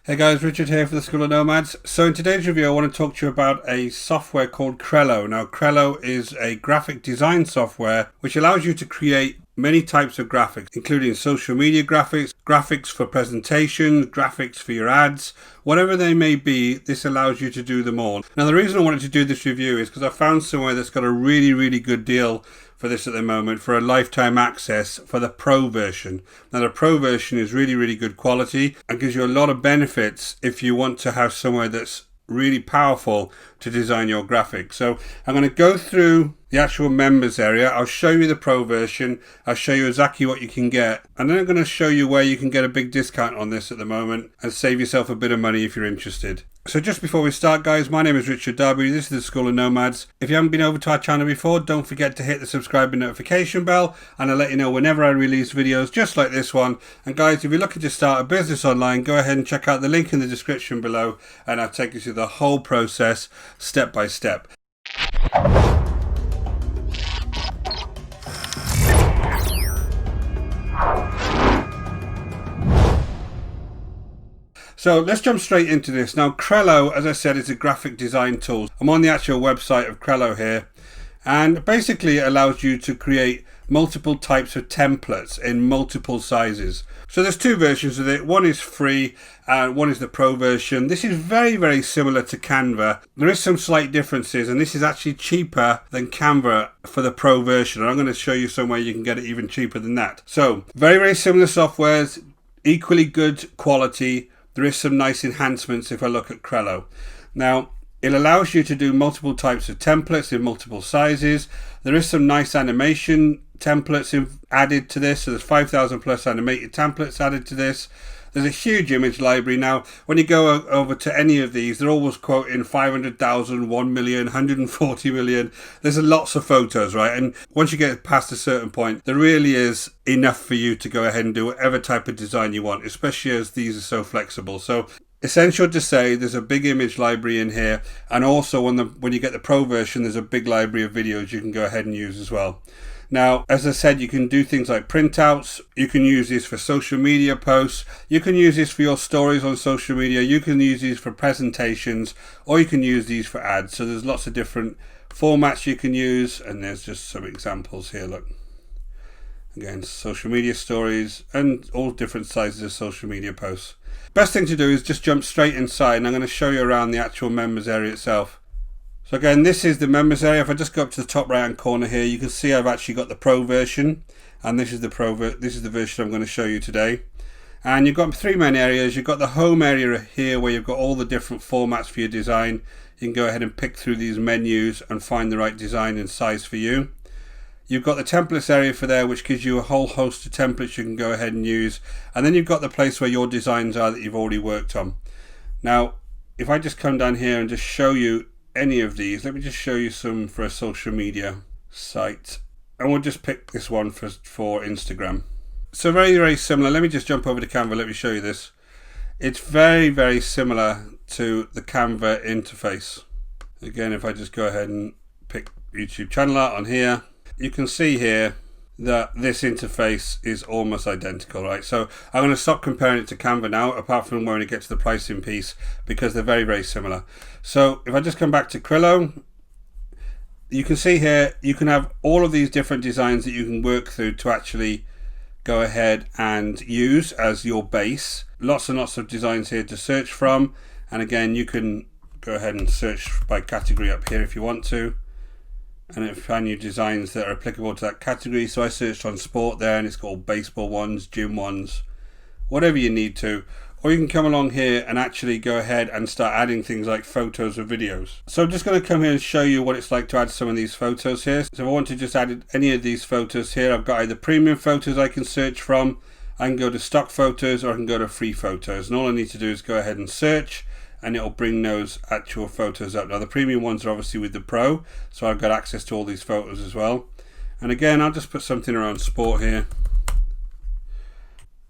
Hey guys, Richard here for the School of Nomads. So in today's review I want to talk to you about a software called Crello. Now Crello is a graphic design software which allows you to create many types of graphics, including social media graphics, graphics for presentations, graphics for your ads, whatever they may be. This allows you to do them all. Now the reason I wanted to do this review is because I found somewhere that's got a really good deal for this at the moment, for a lifetime access for the Pro version. Now the Pro version is really good quality and gives you a lot of benefits if you want to have somewhere that's really powerful to design your graphics. So I'm going to go through the actual members area. I'll show you the Pro version. I'll show you exactly what you can get. And then I'm going to show you where you can get a big discount on this at the moment and save yourself a bit of money if you're interested. So just before we start, guys, my name is Richard Darby. This is the School of Nomads. If you haven't been over to our channel before, don't forget to hit the subscribe and notification bell, and I'll let you know whenever I release videos just like this one. And guys, if you're looking to start a business online, go ahead and check out the link in the description below, and I'll take you through the whole process step by step. So let's jump straight into this. Now Crello, as I said, is a graphic design tool. I'm on the actual website of Crello here, and basically it allows you to create multiple types of templates in multiple sizes. So there's two versions of it. One is free and one is the Pro version. This is very similar to CANVA. There is some slight differences, and this is actually cheaper than CANVA for the Pro version. And I'm going to show you somewhere you can get it even cheaper than that. So very similar softwares, equally good quality. There is some nice enhancements if I look at Crello. Now, it allows you to do multiple types of templates in multiple sizes. There is some nice animation templates added to this. So there's 5,000 plus animated templates added to this. There's a huge image library. Now, when you go over to any of these, they're always quoting 500,000, 1 million, 140 million. There's lots of photos, right? And once you get past a certain point, there really is enough for you to go ahead and do whatever type of design you want, especially as these are so flexible. So essential to say, there's a big image library in here, and also when you get the Pro version, there's a big library of videos you can go ahead and use as well. Now, as I said, you can do things like printouts. You can use this for social media posts. You can use this for your stories on social media. You can use these for presentations, or you can use these for ads. So there's lots of different formats you can use, and there's just some examples here. Look, again, social media stories and all different sizes of social media posts. Best thing to do is just jump straight inside, and I'm going to show you around the actual members area itself. So again, this is the members area. If I just go up to the top right hand corner here, you can see I've actually got the Pro version, and this is the version I'm going to show you today. And you've got three main areas. You've got the home area here where you've got all the different formats for your design. You can go ahead and pick through these menus and find the right design and size for you. You've got the templates area for there, which gives you a whole host of templates you can go ahead and use. And then you've got the place where your designs are that you've already worked on. Now, if I just come down here and just show you any of these, let me just show you some for a social media site, and we'll just pick this one for Instagram. So very similar. Let me just jump over to Canva. Let me show you this. It's very similar to the Canva interface. Again, if I just go ahead and pick YouTube channel art on here, you can see here that this interface is almost identical, right? So I'm going to stop comparing it to Canva now, apart from when it gets to the pricing piece, because they're very similar. So if I just come back to Crello, you can see here you can have all of these different designs that you can work through to actually go ahead and use as your base. Lots and lots of designs here to search from, and again, you can go ahead and search by category up here if you want to, and it'll find you designs that are applicable to that category. So I searched on sport there, and it's got all baseball ones, gym ones, whatever you need to. Or you can come along here and actually go ahead and start adding things like photos or videos. So I'm just going to come here and show you what it's like to add some of these photos here. So if I want to just add any of these photos here, I've got either premium photos I can search from, I can go to stock photos, or I can go to free photos. And all I need to do is go ahead and search, and it'll bring those actual photos up. Now the premium ones are obviously with the Pro, so I've got access to all these photos as well. And again, I'll just put something around sport here,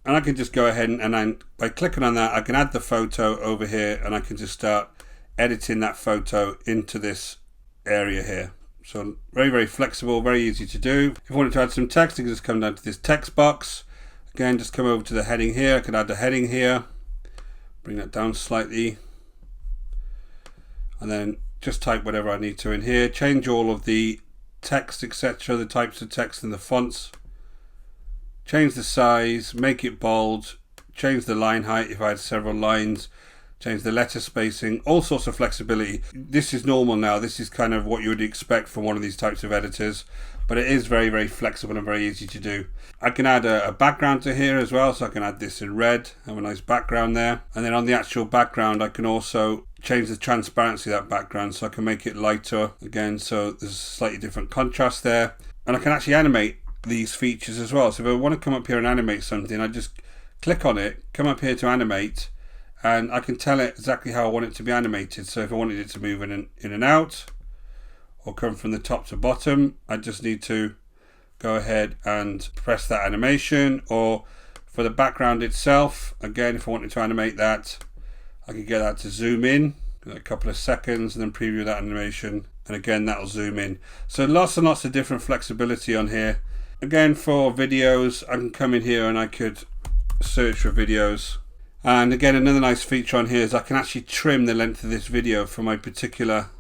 and I can just go ahead and by clicking on that, I can add the photo over here, and I can just start editing that photo into this area here. So very flexible, very easy to do. If I wanted to add some text, I can just come down to this text box. Again, just come over to the heading here. I can add the heading here, bring that down slightly, and then just type whatever I need to in here. Change all of the text, etc., the types of text and the fonts. Change the size, make it bold, change the line height if I had several lines, change the letter spacing, all sorts of flexibility. This is normal now. This is kind of what you would expect from one of these types of editors, but it is very, very flexible and very easy to do. I can add a background to here as well, so I can add this in red, have a nice background there. And then on the actual background, I can also change the transparency of that background, so I can make it lighter again, so there's a slightly different contrast there. And I can actually animate these features as well. So if I want to come up here and animate something, I just click on it, come up here to animate, and I can tell it exactly how I want it to be animated. So if I wanted it to move in and out, or come from the top to bottom, I just need to go ahead and press that animation. Or for the background itself, again, if I wanted to animate that, I can get that to zoom in a couple of seconds and then preview that animation, and again that'll zoom in. So lots and lots of different flexibility on here. Again, for videos, I can come in here and I could search for videos. And again, another nice feature on here is I can actually trim the length of this video for my particular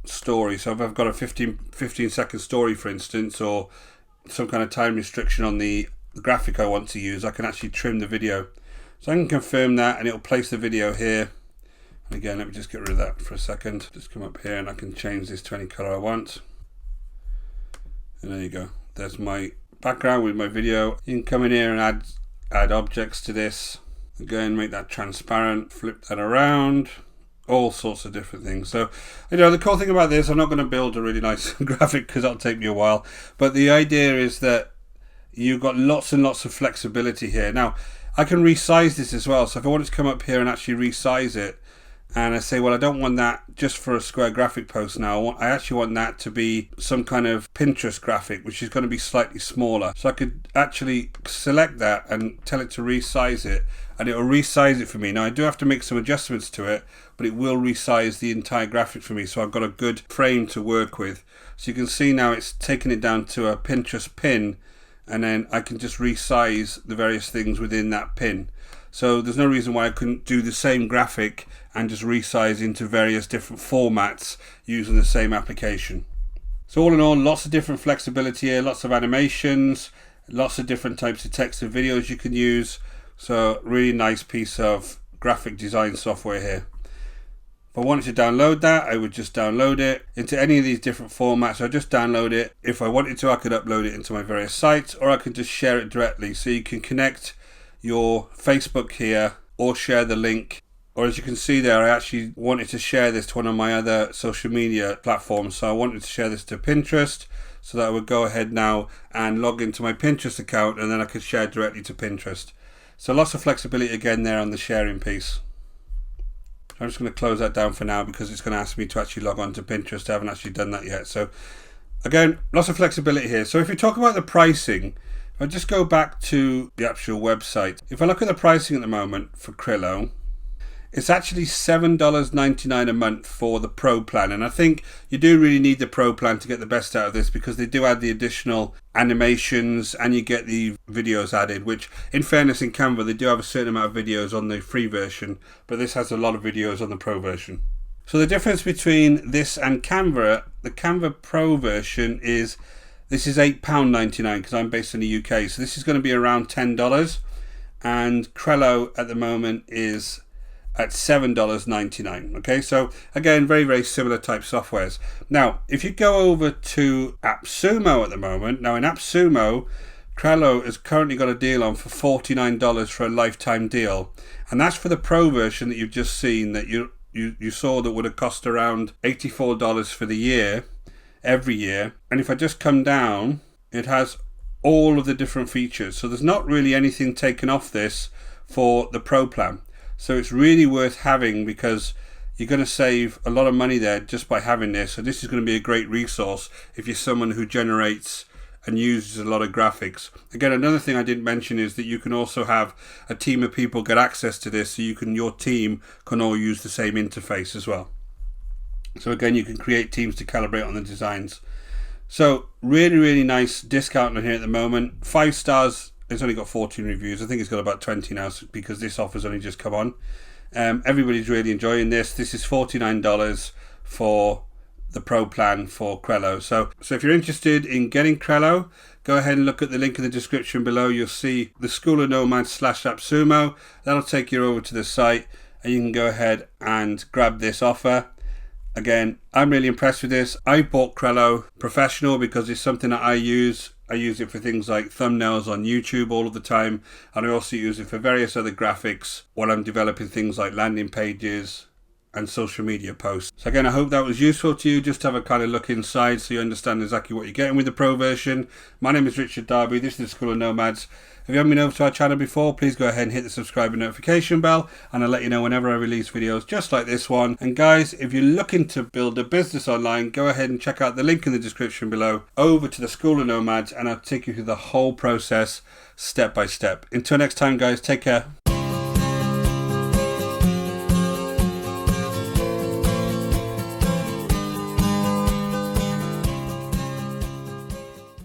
story. So if I've got a 15 second story, for instance, or some kind of time restriction on the graphic I want to use, I can actually trim the video. So I can confirm that and it'll place the video here. And again, let me just get rid of that for a second. Just come up here and I can change this to any color I want. And there you go. There's my background with my video. You can come in here and add objects to this. Again, make that transparent, flip that around, all sorts of different things. So, you know, the cool thing about this, I'm not going to build a really nice graphic because that'll take me a while. But the idea is that you've got lots and lots of flexibility here. Now, I can resize this as well. So if I wanted to come up here and actually resize it, and I say, well, I don't want that just for a square graphic post now. I actually want that to be some kind of Pinterest graphic, which is going to be slightly smaller. So I could actually select that and tell it to resize it, and it will resize it for me. Now, I do have to make some adjustments to it, but it will resize the entire graphic for me. So I've got a good frame to work with. So you can see now it's taken it down to a Pinterest pin, and then I can just resize the various things within that pin. So there's no reason why I couldn't do the same graphic and just resize into various different formats using the same application. So all in all, lots of different flexibility here, lots of animations, lots of different types of text and videos you can use. So really nice piece of graphic design software here. If I wanted to download that, I would just download it into any of these different formats. I just download it. If I wanted to, I could upload it into my various sites, or I could just share it directly. So you can connect your Facebook here or share the link. Or as you can see there, I actually wanted to share this to one of my other social media platforms. So I wanted to share this to Pinterest, so that I would go ahead now and log into my Pinterest account, and then I could share directly to Pinterest. So lots of flexibility again there on the sharing piece. I'm just going to close that down for now because it's going to ask me to actually log on to Pinterest. I haven't actually done that yet. So again, lots of flexibility here. So if you talk about the pricing, if I just go back to the actual website, if I look at the pricing at the moment for Crello, it's actually $7.99 a month for the Pro plan. And I think you do really need the Pro plan to get the best out of this, because they do add the additional animations and you get the videos added, which in fairness in Canva, they do have a certain amount of videos on the free version, but this has a lot of videos on the Pro version. So the difference between this and Canva, the Canva Pro version is, this is £8.99 because I'm based in the UK. So this is going to be around $10, and Crello at the moment is at $7.99. Okay, so again, very, very similar type softwares. Now, if you go over to AppSumo at the moment, now in AppSumo, Crello has currently got a deal on for $49 for a lifetime deal. And that's for the Pro version that you've just seen, that you saw that would have cost around $84 for the year, every year. And if I just come down, it has all of the different features. So there's not really anything taken off this for the Pro plan. So it's really worth having, because you're going to save a lot of money there just by having this. So this is going to be a great resource if you're someone who generates and uses a lot of graphics. Again, another thing I didn't mention is that you can also have a team of people get access to this, so your team can all use the same interface as well. So again, you can create teams to calibrate on the designs. So really, really nice discount on here at the moment. 5 stars. It's only got 14 reviews. I think it's got about 20 now because this offer's only just come on. Everybody's really enjoying this. This is $49 for the Pro plan for Crello. So if you're interested in getting Crello, go ahead and look at the link in the description below. You'll see the School of Nomads /AppSumo. That'll take you over to the site and you can go ahead and grab this offer. Again, I'm really impressed with this. I bought Crello Professional because it's something that I use. I use it for things like thumbnails on YouTube all of the time, and I also use it for various other graphics while I'm developing things like landing pages and social media posts. So again, I hope that was useful to you, just to have a kind of look inside so you understand exactly what you're getting with the Pro version. My name is Richard Darby, this is the School of Nomads. If you haven't been over to our channel before, please go ahead and hit the subscribe and notification bell, and I'll let you know whenever I release videos just like this one. And guys, if you're looking to build a business online, go ahead and check out the link in the description below over to the School of Nomads, and I'll take you through the whole process step by step. Until next time guys, take care.